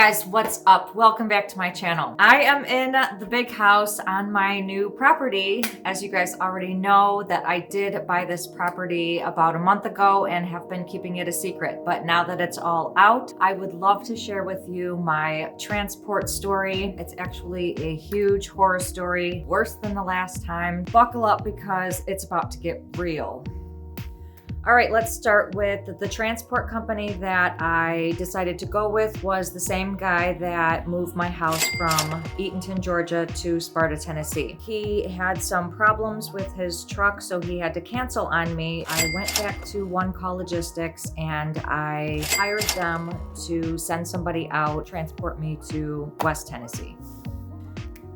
guys, what's up? Welcome back to my channel. I am in the big house on my new property. As you guys already know, that I did buy this property about a month ago and have been keeping it a secret. But now that it's all out, I would love to share with you my transport story. It's actually a huge horror story, worse than the last time. Buckle up because it's about to get real. All right, let's start with the transport company that I decided to go with was the same guy that moved my house from Eatonton, Georgia to Sparta, Tennessee. He had some problems with his truck, so he had to cancel on me. I went back to One Call Logistics and I hired them to send somebody out, transport me to West Tennessee.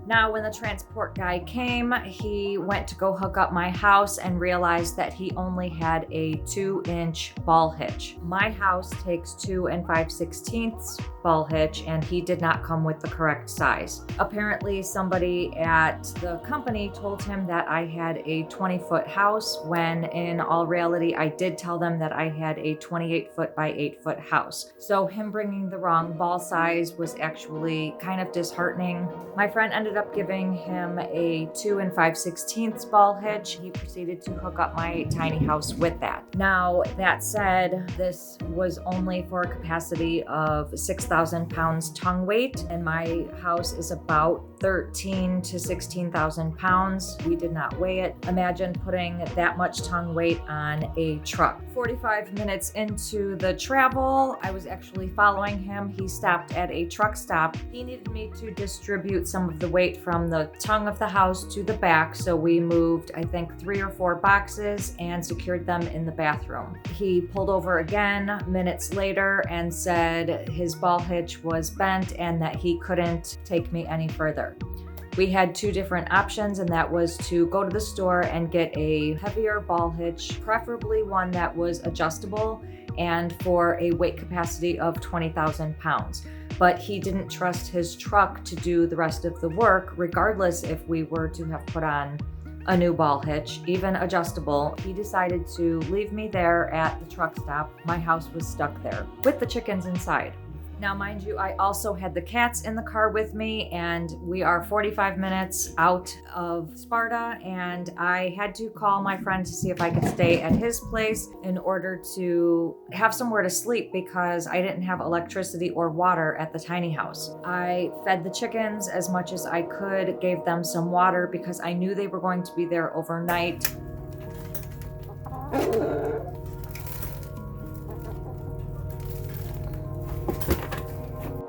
Now, when the transport guy came, he went to go hook up my house and realized that he only had a 2-inch ball hitch. My house takes 2 5/16 ball hitch, and he did not come with the correct size. Apparently, somebody at the company told him that I had a 20-foot house, when in all reality, I did tell them that I had a 28-foot by 8-foot house. So him bringing the wrong ball size was actually kind of disheartening. My friend ended up giving him a 2 5/16 ball hitch. He proceeded to hook up my tiny house with that. Now, that said, this was only for a capacity of 6,000 pounds tongue weight, and my house is about 13 to 16,000 pounds. We did not weigh it. Imagine putting that much tongue weight on a truck. 45 minutes into the travel, I was actually following him. He stopped at a truck stop. He needed me to distribute some of the weight from the tongue of the house to the back, so we moved, I think, 3 or 4 boxes and secured them in the bathroom. He pulled over again minutes later and said his ball hitch was bent and that he couldn't take me any further. We had 2 different options, and that was to go to the store and get a heavier ball hitch, preferably one that was adjustable and for a weight capacity of 20,000 pounds. But he didn't trust his truck to do the rest of the work, regardless if we were to have put on a new ball hitch, even adjustable. He decided to leave me there at the truck stop. My house was stuck there with the chickens inside. Now, mind you, I also had the cats in the car with me, and we are 45 minutes out of Sparta, and I had to call my friend to see if I could stay at his place in order to have somewhere to sleep because I didn't have electricity or water at the tiny house. I fed the chickens as much as I could, gave them some water because I knew they were going to be there overnight.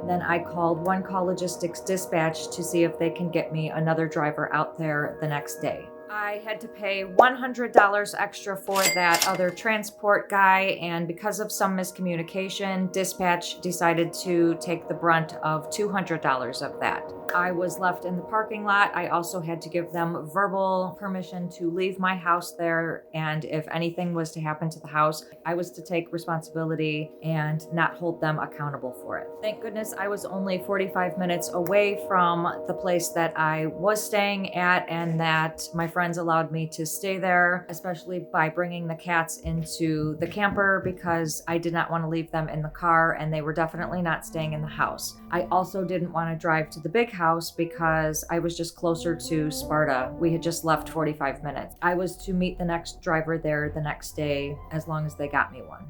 Then I called One Call Logistics Dispatch to see if they can get me another driver out there the next day. I had to pay $100 extra for that other transport guy, and because of some miscommunication, Dispatch decided to take the brunt of $200 of that. I was left in the parking lot. I also had to give them verbal permission to leave my house there, and if anything was to happen to the house, I was to take responsibility and not hold them accountable for it. Thank goodness I was only 45 minutes away from the place that I was staying at, and that my friends allowed me to stay there, especially by bringing the cats into the camper because I did not want to leave them in the car, and they were definitely not staying in the house. I also didn't want to drive to the big house because I was just closer to Sparta. We had just left 45 minutes. I was to meet the next driver there the next day as long as they got me one.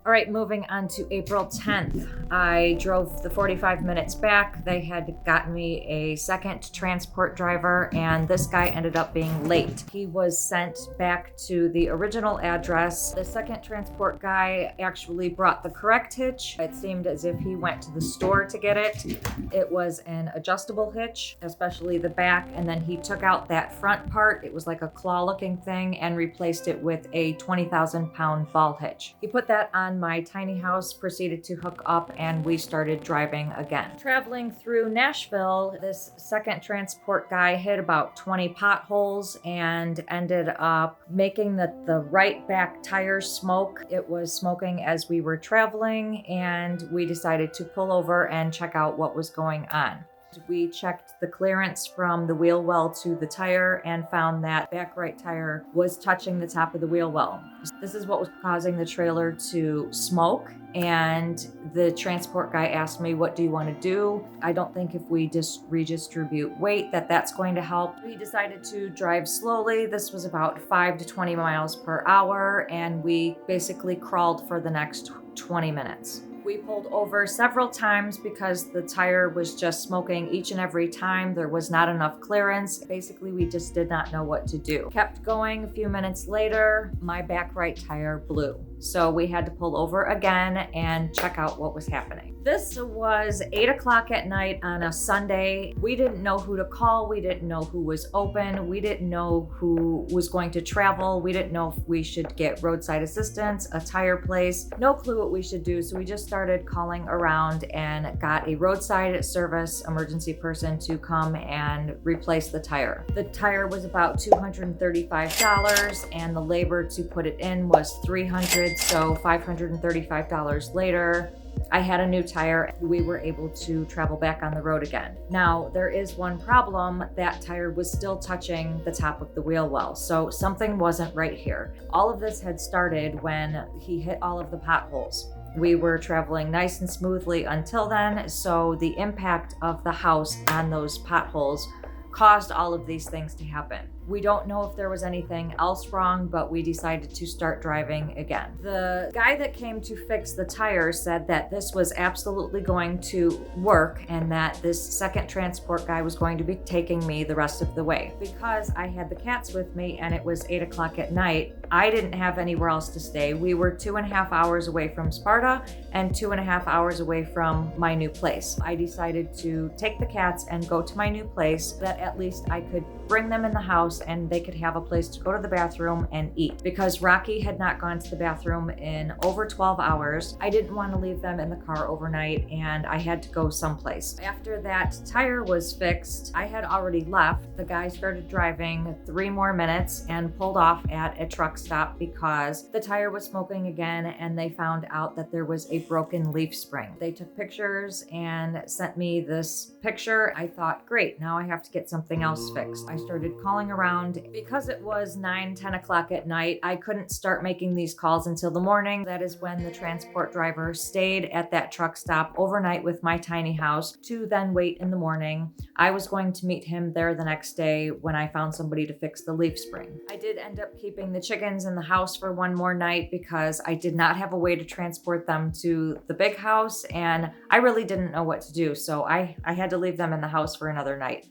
All right, moving on to April 10th. I drove the 45 minutes back. They had gotten me a second transport driver, and this guy ended up being late. He was sent back to the original address. The second transport guy actually brought the correct hitch. It seemed as if he went to the store to get it. It was an adjustable hitch, especially the back, and then he took out that front part. It was like a claw-looking thing, and replaced it with a 20,000 pound ball hitch. He put that on my tiny house, proceeded to hook up, and we started driving again. Traveling through Nashville, this second transport guy hit about 20 potholes and ended up making the right back tires smoke. It was smoking as we were traveling, and we decided to pull over and check out what was going on. We checked the clearance from the wheel well to the tire and found that back right tire was touching the top of the wheel well. This is what was causing the trailer to smoke, and the transport guy asked me, what do you want to do? I don't think if we just redistribute weight that's going to help. We decided to drive slowly. This was about 5 to 20 miles per hour, and we basically crawled for the next 20 minutes. We pulled over several times because the tire was just smoking each and every time. There was not enough clearance. Basically, we just did not know what to do. Kept going. A few minutes later, my back right tire blew. So we had to pull over again and check out what was happening. This was 8 o'clock at night on a Sunday. We didn't know who to call. We didn't know who was open. We didn't know who was going to travel. We didn't know if we should get roadside assistance, a tire place. No clue what we should do. So we just started calling around and got a roadside service emergency person to come and replace the tire. The tire was about $235 and the labor to put it in was $300. So $535 later, I had a new tire. We were able to travel back on the road again. Now, there is one problem. That tire was still touching the top of the wheel well. So something wasn't right here. All of this had started when he hit all of the potholes. We were traveling nice and smoothly until then. So the impact of the house on those potholes caused all of these things to happen. We don't know if there was anything else wrong, but we decided to start driving again. The guy that came to fix the tire said that this was absolutely going to work and that this second transport guy was going to be taking me the rest of the way. Because I had the cats with me and it was 8 o'clock at night, I didn't have anywhere else to stay. We were 2.5 hours away from Sparta and 2.5 hours away from my new place. I decided to take the cats and go to my new place that at least I could bring them in the house and they could have a place to go to the bathroom and eat. Because Rocky had not gone to the bathroom in over 12 hours, I didn't want to leave them in the car overnight and I had to go someplace. After that tire was fixed, I had already left. The guy started driving 3 more minutes and pulled off at a truck stop because the tire was smoking again and they found out that there was a broken leaf spring. They took pictures and sent me this picture. I thought, great, now I have to get something else fixed. I started calling around. Because it was 9-10 o'clock at night, I couldn't start making these calls until the morning. That is when the transport driver stayed at that truck stop overnight with my tiny house to then wait in the morning. I was going to meet him there the next day when I found somebody to fix the leaf spring. I did end up keeping the chickens in the house for one more night because I did not have a way to transport them to the big house and I really didn't know what to do. So I had to leave them in the house for another night.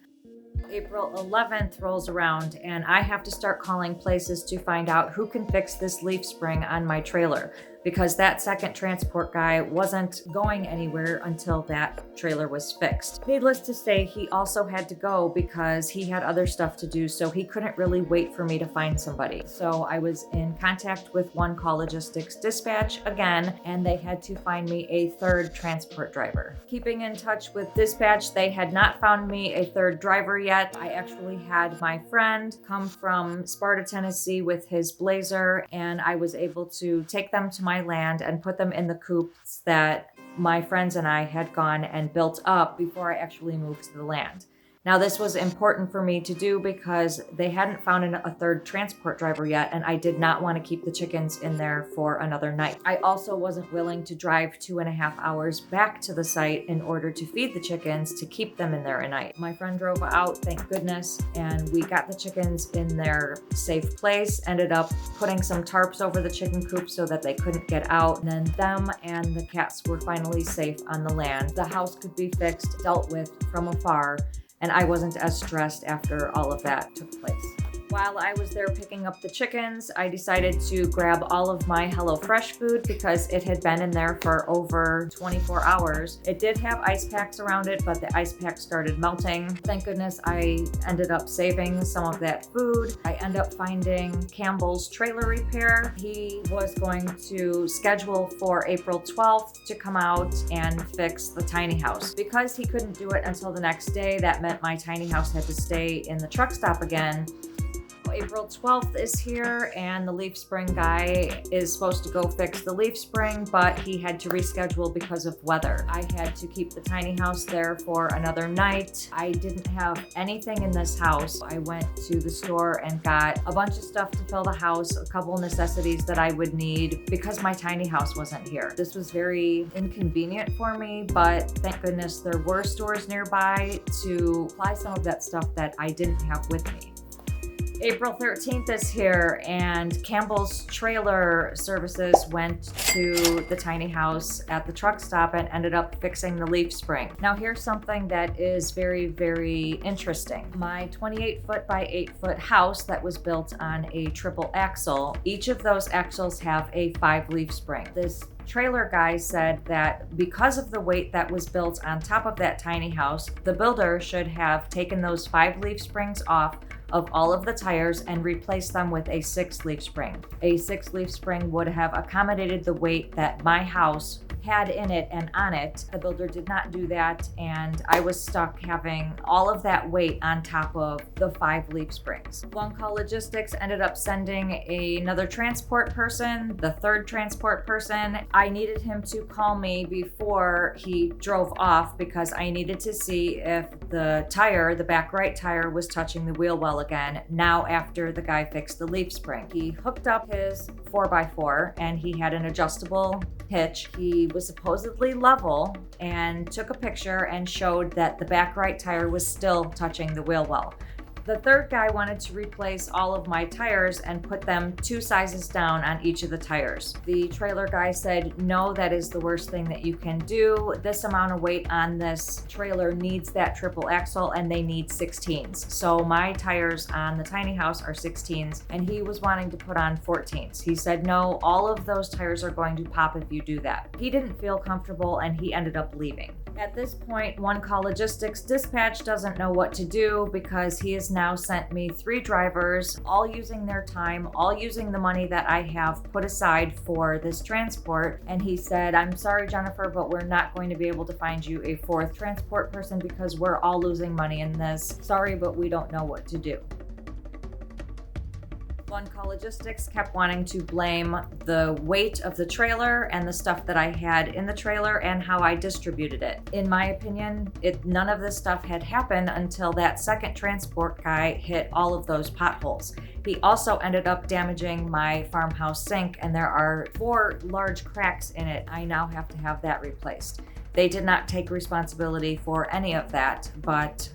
April 11th rolls around and I have to start calling places to find out who can fix this leaf spring on my trailer because that second transport guy wasn't going anywhere until that trailer was fixed. Needless to say, he also had to go because he had other stuff to do, so he couldn't really wait for me to find somebody. So I was in contact with One Call Logistics Dispatch again, and they had to find me a third transport driver. Keeping in touch with dispatch, they had not found me a third driver yet. I actually had my friend come from Sparta, Tennessee with his Blazer, and I was able to take them to my land and put them in the coops that my friends and I had gone and built up before I actually moved to the land. Now, this was important for me to do because they hadn't found a third transport driver yet, and I did not want to keep the chickens in there for another night. I also wasn't willing to drive 2.5 hours back to the site in order to feed the chickens to keep them in there a night. My friend drove out, thank goodness, and we got the chickens in their safe place, ended up putting some tarps over the chicken coop so that they couldn't get out, and then them and the cats were finally safe on the land. The house could be fixed, dealt with from afar, and I wasn't as stressed after all of that took place. While I was there picking up the chickens, I decided to grab all of my HelloFresh food because it had been in there for over 24 hours. It did have ice packs around it, but the ice pack started melting. Thank goodness I ended up saving some of that food. I ended up finding Campbell's trailer repair. He was going to schedule for April 12th to come out and fix the tiny house. Because he couldn't do it until the next day, that meant my tiny house had to stay in the truck stop again. April 12th is here, and the leaf spring guy is supposed to go fix the leaf spring, but he had to reschedule because of weather. I had to keep the tiny house there for another night. I didn't have anything in this house. I went to the store and got a bunch of stuff to fill the house, a couple necessities that I would need because my tiny house wasn't here. This was very inconvenient for me, but thank goodness there were stores nearby to apply some of that stuff that I didn't have with me. April 13th is here, and Campbell's trailer services went to the tiny house at the truck stop and ended up fixing the leaf spring. Now here's something that is very, very interesting. My 28-foot by 8-foot house that was built on a triple axle, each of those axles have a 5-leaf spring. This trailer guy said that because of the weight that was built on top of that tiny house, the builder should have taken those 5-leaf springs off of all of the tires and replace them with a 6-leaf spring. A 6-leaf spring would have accommodated the weight that my house had in it and on it. The builder did not do that, and I was stuck having all of that weight on top of the 5-leaf springs. One Call Logistics ended up sending another transport person, the third transport person. I needed him to call me before he drove off because I needed to see if the tire, the back right tire, was touching the wheel well again now after the guy fixed the leaf spring. He hooked up his 4x4 and he had an adjustable hitch. He was supposedly level and took a picture and showed that the back right tire was still touching the wheel well. The third guy wanted to replace all of my tires and put them 2 sizes down on each of the tires. The trailer guy said, no, that is the worst thing that you can do. This amount of weight on this trailer needs that triple axle, and they need 16s. So my tires on the tiny house are 16s, and he was wanting to put on 14s. He said, no, all of those tires are going to pop if you do that. He didn't feel comfortable, and he ended up leaving. At this point, One Call Logistics dispatch doesn't know what to do because he has now sent me 3 drivers, all using their time, all using the money that I have put aside for this transport. And he said, I'm sorry, Jennifer, but we're not going to be able to find you a 4th transport person because we're all losing money in this. Sorry, but we don't know what to do. One Call Logistics kept wanting to blame the weight of the trailer and the stuff that I had in the trailer and how I distributed it. In my opinion, none of this stuff had happened until that second transport guy hit all of those potholes. He also ended up damaging my farmhouse sink, and there are 4 large cracks in it. I now have to have that replaced. They did not take responsibility for any of that, but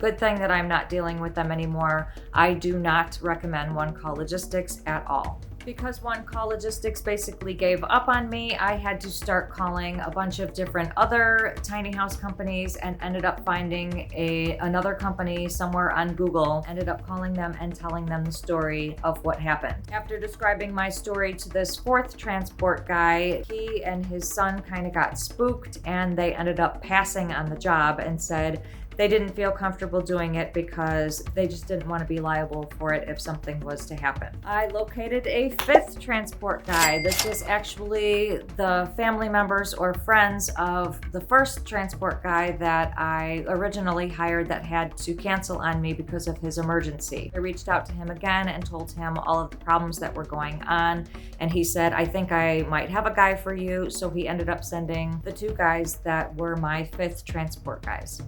good thing that I'm not dealing with them anymore. I do not recommend One Call Logistics at all. Because One Call Logistics basically gave up on me, I had to start calling a bunch of different other tiny house companies and ended up finding another company somewhere on Google, ended up calling them and telling them the story of what happened. After describing my story to this 4th transport guy, he and his son kind of got spooked, and they ended up passing on the job and said they didn't feel comfortable doing it because they just didn't want to be liable for it if something was to happen. I located a 5th transport guy. This was actually the family members or friends of the first transport guy that I originally hired that had to cancel on me because of his emergency. I reached out to him again and told him all of the problems that were going on, and he said, I think I might have a guy for you. So he ended up sending the 2 guys that were my 5th transport guys.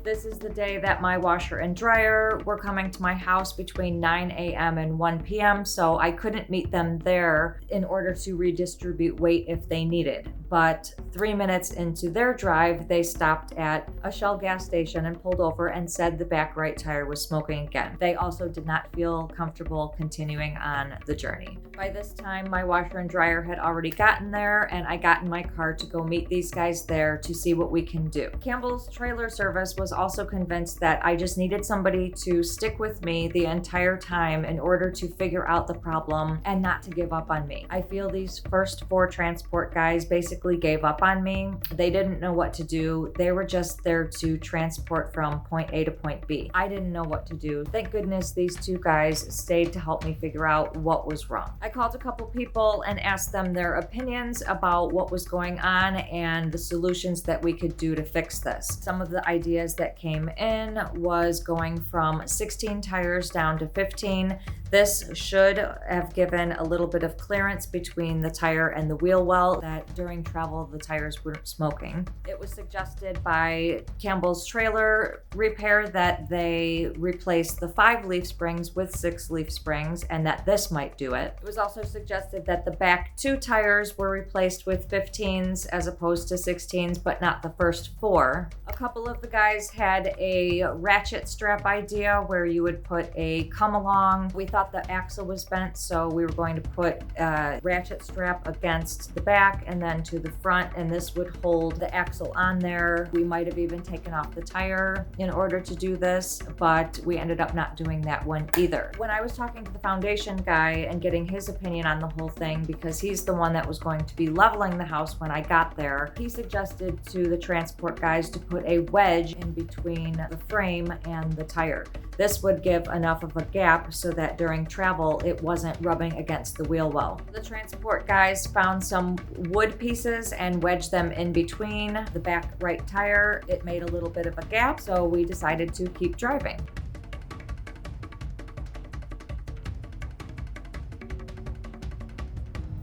This is the day that my washer and dryer were coming to my house between 9 a.m. and 1 p.m., so I couldn't meet them there in order to redistribute weight if they needed. But 3 minutes into their drive, they stopped at a Shell gas station and pulled over and said the back right tire was smoking again. They also did not feel comfortable continuing on the journey. By this time, my washer and dryer had already gotten there, and I got in my car to go meet these guys there to see what we can do. Campbell's trailer service was also convinced that I just needed somebody to stick with me the entire time in order to figure out the problem and not to give up on me. I feel these first 4 transport guys basically gave up on me. They didn't know what to do. They were just there to transport from point A to point B. I didn't know what to do. Thank goodness these 2 guys stayed to help me figure out what was wrong. I called a couple people and asked them their opinions about what was going on and the solutions that we could do to fix this. Some of the ideas that came in was going from 16 tires down to 15. This should have given a little bit of clearance between the tire and the wheel well, that during travel the tires weren't smoking. It was suggested by Campbell's trailer repair that they replace the 5 leaf springs with 6 leaf springs, and that this might do it. It was also suggested that the back 2 tires were replaced with 15s as opposed to 16s, but not the first 4. A couple of the guys had a ratchet strap idea where you would put a come along. We thought the axle was bent, so we were going to put a ratchet strap against the back and then to the front, and this would hold the axle on there. We might have even taken off the tire in order to do this, but we ended up not doing that one either. When I was talking to the foundation guy and getting his opinion on the whole thing, because he's the one that was going to be leveling the house when I got there, he suggested to the transport guys to put a wedge in between the frame and the tire. This would give enough of a gap so that during travel it wasn't rubbing against the wheel well. The transport guys found some wood pieces and wedged them in between the back right tire. It made a little bit of a gap, so we decided to keep driving.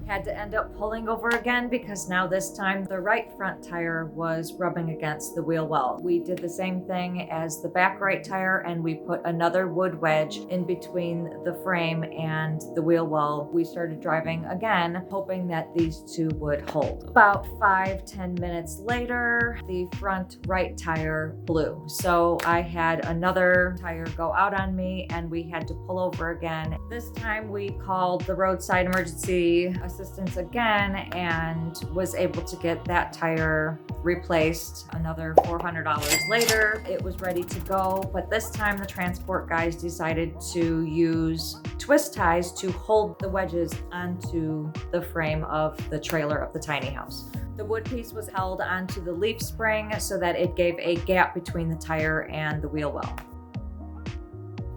Had to end up pulling over again because now this time the right front tire was rubbing against the wheel well. We did the same thing as the back right tire, and we put another wood wedge in between the frame and the wheel well. We started driving again, hoping that these two would hold. About 5-10 minutes later, the front right tire blew. So I had another tire go out on me and we had to pull over again. This time we called the roadside emergency assistance again and was able to get that tire replaced. Another $400 later, it was ready to go, but this time the transport guys decided to use twist ties to hold the wedges onto the frame of the trailer of the tiny house. The wood piece was held onto the leaf spring so that it gave a gap between the tire and the wheel well.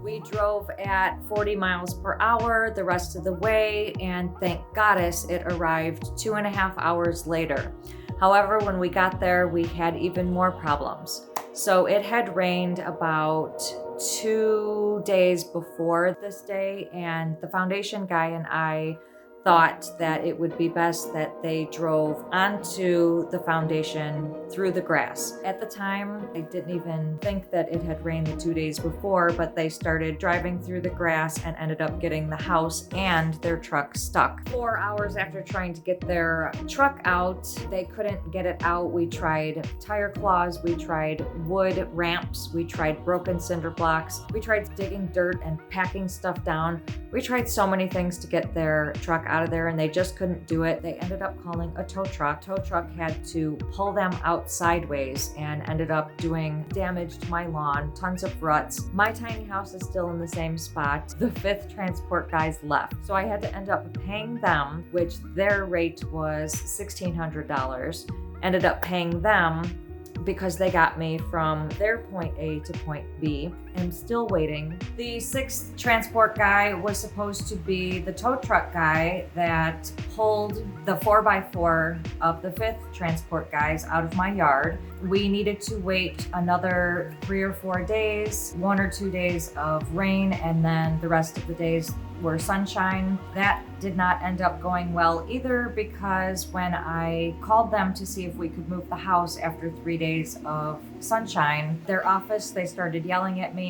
We drove at 40 miles per hour the rest of the way, and thank goddess it arrived 2.5 hours later. However, when we got there, we had even more problems. So it had rained about 2 days before this day, and the foundation guy and I thought that it would be best that they drove onto the foundation through the grass. At the time, I didn't even think that it had rained the 2 days before, but they started driving through the grass and ended up getting the house and their truck stuck. 4 hours after trying to get their truck out, they couldn't get it out. We tried tire claws, we tried wood ramps, we tried broken cinder blocks, we tried digging dirt and packing stuff down. We tried so many things to get their truck out of there, and they just couldn't do it. They ended up calling a tow truck. Tow truck had to pull them out sideways and ended up doing damage to my lawn, tons of ruts. My tiny house is still in the same spot. The 5th transport guys left. So I had to end up paying them, which their rate was $1,600. Ended up paying them because they got me from their point A to point B. I'm still waiting. The 6th transport guy was supposed to be the tow truck guy that pulled the 4x4 of the 5th transport guys out of my yard. We needed to wait another 3 or 4 days, 1 or 2 days of rain, and then the rest of the days were sunshine. That did not end up going well either, because when I called them to see if we could move the house after 3 days of sunshine, their office, they started yelling at me.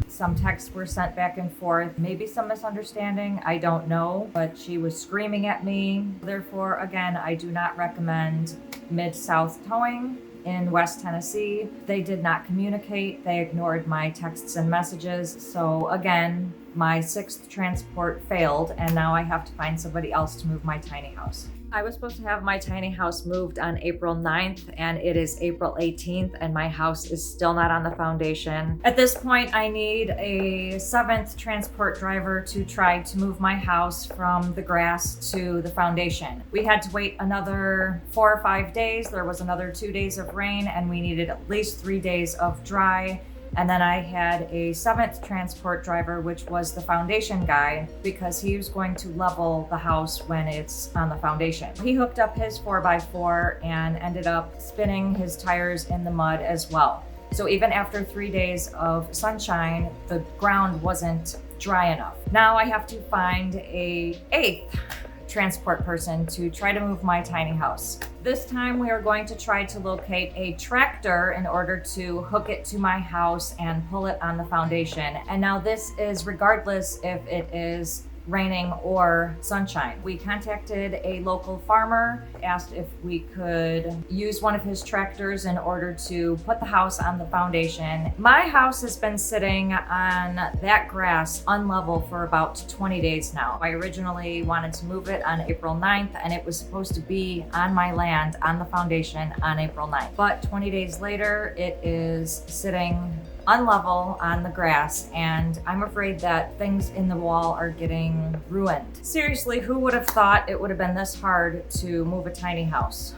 Some texts were sent back and forth, maybe some misunderstanding, I don't know, but she was screaming at me. Therefore, again, I do not recommend Mid-South towing in West Tennessee. They did not communicate. They ignored my texts and messages. So again, my 6th transport failed, and now I have to find somebody else to move my tiny house. I was supposed to have my tiny house moved on April 9th, and it is April 18th, and my house is still not on the foundation. At this point, I need a 7th transport driver to try to move my house from the grass to the foundation. We had to wait another 4 or 5 days. There was another 2 days of rain, and we needed at least 3 days of dry. And then I had a 7th transport driver, which was the foundation guy, because he was going to level the house when it's on the foundation. He hooked up his 4x4 and ended up spinning his tires in the mud as well. So even after 3 days of sunshine, the ground wasn't dry enough. Now I have to find a 8th transport person to try to move my tiny house. This time we are going to try to locate a tractor in order to hook it to my house and pull it on the foundation. And now this is regardless if it is raining or sunshine. We contacted a local farmer, asked if we could use one of his tractors in order to put the house on the foundation. My house has been sitting on that grass unlevel for about 20 days now. I originally wanted to move it on April 9th and it was supposed to be on my land on the foundation on April 9th. But 20 days later, it is sitting unlevel on the grass, and I'm afraid that things in the wall are getting ruined. Seriously, who would have thought it would have been this hard to move a tiny house?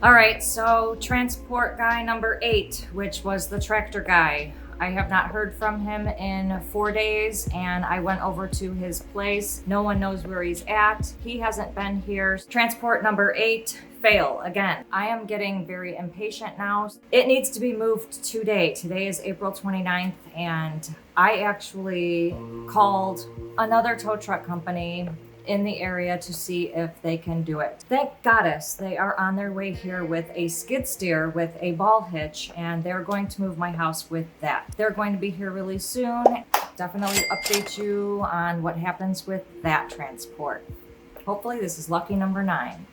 All right, so transport guy number 8, which was the tractor guy. I have not heard from him in 4 days, and I went over to his place. No one knows where he's at. He hasn't been here. Transport number 8, fail again. I am getting very impatient now. It needs to be moved today. Today is April 29th, and I actually called another tow truck company in the area to see if they can do it. Thank goddess they are on their way here with a skid steer with a ball hitch, and they're going to move my house with that. They're going to be here really soon. Definitely update you on what happens with that transport. Hopefully this is lucky number 9.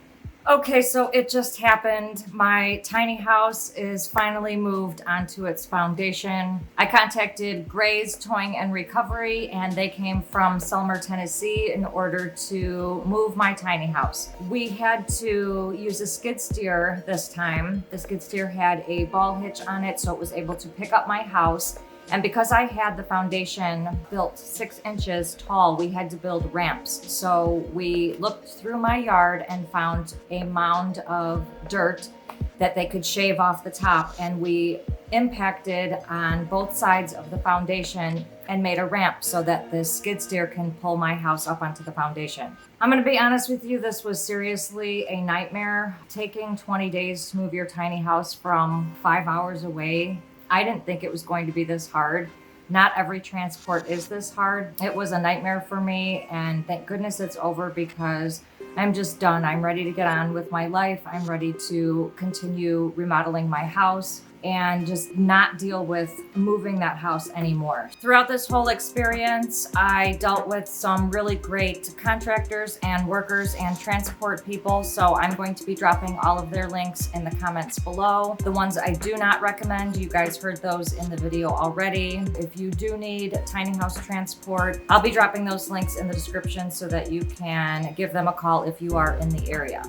Okay, so it just happened. My tiny house is finally moved onto its foundation. I contacted Gray's Towing and Recovery, and they came from Selmer, Tennessee in order to move my tiny house. We had to use a skid steer this time. The skid steer had a ball hitch on it, so it was able to pick up my house. And because I had the foundation built 6 inches tall, we had to build ramps. So we looked through my yard and found a mound of dirt that they could shave off the top. And we impacted on both sides of the foundation and made a ramp so that the skid steer can pull my house up onto the foundation. I'm gonna be honest with you, this was seriously a nightmare. Taking 20 days to move your tiny house from 5 hours away, I didn't think it was going to be this hard. Not every transport is this hard. It was a nightmare for me, and thank goodness it's over because I'm just done. I'm ready to get on with my life. I'm ready to continue remodeling my house and just not deal with moving that house anymore. Throughout this whole experience, I dealt with some really great contractors and workers and transport people, so I'm going to be dropping all of their links in the comments below. The ones I do not recommend, you guys heard those in the video already. If you do need tiny house transport, I'll be dropping those links in the description so that you can give them a call if you are in the area.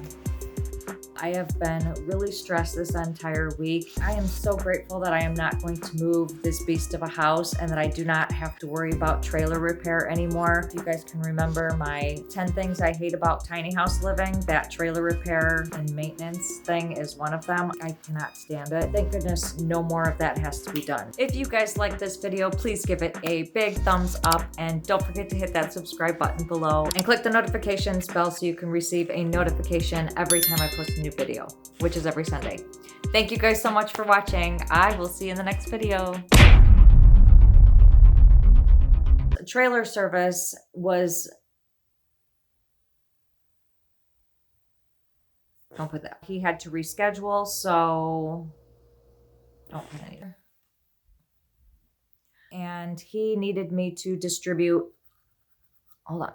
I have been really stressed this entire week. I am so grateful that I am not going to move this beast of a house and that I do not have to worry about trailer repair anymore. If you guys can remember my 10 things I hate about tiny house living, that trailer repair and maintenance thing is one of them. I cannot stand it. Thank goodness no more of that has to be done. If you guys like this video, please give it a big thumbs up and don't forget to hit that subscribe button below and click the notifications bell so you can receive a notification every time I post a new video, which is every Sunday. Thank you guys so much for watching. I will see you in the next video. The trailer service was... Don't put that. He had to reschedule, so... Don't put any there. And he needed me to distribute... Hold on.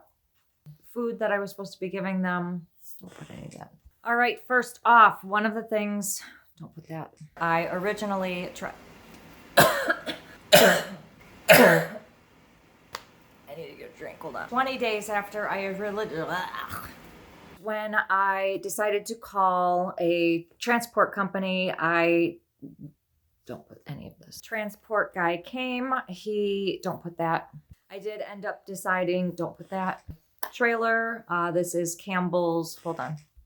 Food that I was supposed to be giving them. Don't put any of that. All right, first off, one of the things, don't put that. I originally tried. I need to get a drink, hold on. 20 days after I really, when I decided to call a transport company, don't put any of this. Transport guy came, don't put that. I did end up deciding, don't put that. Trailer, this is Campbell's, hold on.